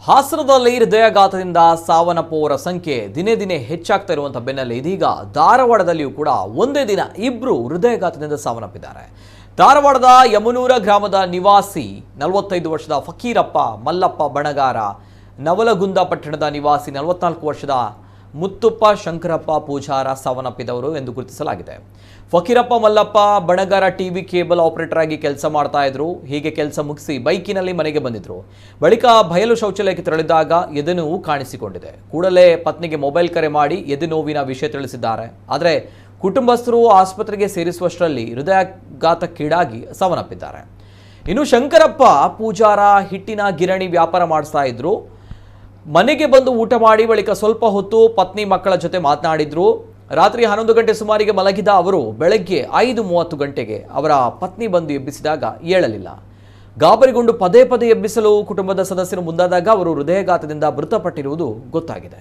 ಹಾಸನದಲ್ಲಿ ಹೃದಯಾಘಾತದಿಂದ ಸಾವನ್ನಪ್ಪುವವರ ಸಂಖ್ಯೆ ದಿನೇ ದಿನೇ ಹೆಚ್ಚಾಗ್ತಾ ಇರುವಂತಹ ಬೆನ್ನಲ್ಲೇ ಇದೀಗ ಧಾರವಾಡದಲ್ಲಿಯೂ ಕೂಡ ಒಂದೇ ದಿನ ಇಬ್ಬರು ಹೃದಯಾಘಾತದಿಂದ ಸಾವನ್ನಪ್ಪಿದ್ದಾರೆ. ಧಾರವಾಡದ ಯಮನೂರ ಗ್ರಾಮದ ನಿವಾಸಿ 45 ವರ್ಷದ ಫಕೀರಪ್ಪ ಮಲ್ಲಪ್ಪ ಬಣಗಾರ, ನವಲಗುಂದ ಪಟ್ಟಣದ ನಿವಾಸಿ 44 ವರ್ಷದ ಮುತ್ತುಪ್ಪ ಶಂಕರಪ್ಪ ಪೂಜಾರ ಸಾವನ್ನಪ್ಪಿದವರು ಎಂದು ಗುರುತಿಸಲಾಗಿದೆ. Fakirappa Mallappa Banagar TV cable operator ಆಗಿ ಕೆಲಸ ಮಾಡ್ತಾ ಇದ್ರು. ಹೀಗೆ ಕೆಲಸ ಮುಗಿಸಿ ಬೈಕಿನಲ್ಲಿ ಮನೆಗೆ ಬಂದಿದ್ರು. ಬಳಿಕ ಬಯಲು ಶೌಚಾಲಯಕ್ಕೆ ತೆರಳಿದಾಗ ಎದೆನೋವು ಕಾಣಿಸಿಕೊಂಡಿದೆ. ಕೂಡಲೇ ಪತ್ನಿಗೆ ಮೊಬೈಲ್ ಕರೆ ಮಾಡಿ ಎದೆನೋವಿನ ವಿಷಯ ತಿಳಿಸಿದ್ದಾರೆ. ಆದರೆ ಕುಟುಂಬಸ್ಥರು ಆಸ್ಪತ್ರೆಗೆ ಸೇರಿಸುವಷ್ಟರಲ್ಲಿ ಹೃದಯಾಘಾತಕ್ಕೀಡಾಗಿ ಸಾವನ್ನಪ್ಪಿದ್ದಾರೆ. ಇನ್ನು ಶಂಕರಪ್ಪ ಪೂಜಾರ ಹಿಟ್ಟಿನ ಗಿರಣಿ ವ್ಯಾಪಾರ ಮಾಡಿಸ್ತಾ ಇದ್ರು. ಮನೆಗೆ ಬಂದು ಊಟ ಮಾಡಿ ಬಳಿಕ ಸ್ವಲ್ಪ ಹೊತ್ತು ಪತ್ನಿ ಮಕ್ಕಳ ಜೊತೆ ಮಾತನಾಡಿದ್ರು. ರಾತ್ರಿ 11 ಗಂಟೆ ಸುಮಾರಿಗೆ ಮಲಗಿದ ಅವರು ಬೆಳಗ್ಗೆ 5:30 ಗಂಟೆಗೆ ಅವರ ಪತ್ನಿ ಬಂದು ಎಬ್ಬಿಸಿದಾಗ ಏಳಲಿಲ್ಲ. ಗಾಬರಿಗೊಂಡು ಪದೇ ಪದೇ ಎಬ್ಬಿಸಲು ಕುಟುಂಬದ ಸದಸ್ಯರು ಮುಂದಾದಾಗ ಅವರು ಹೃದಯಾಘಾತದಿಂದ ಮೃತಪಟ್ಟಿರುವುದು ಗೊತ್ತಾಗಿದೆ.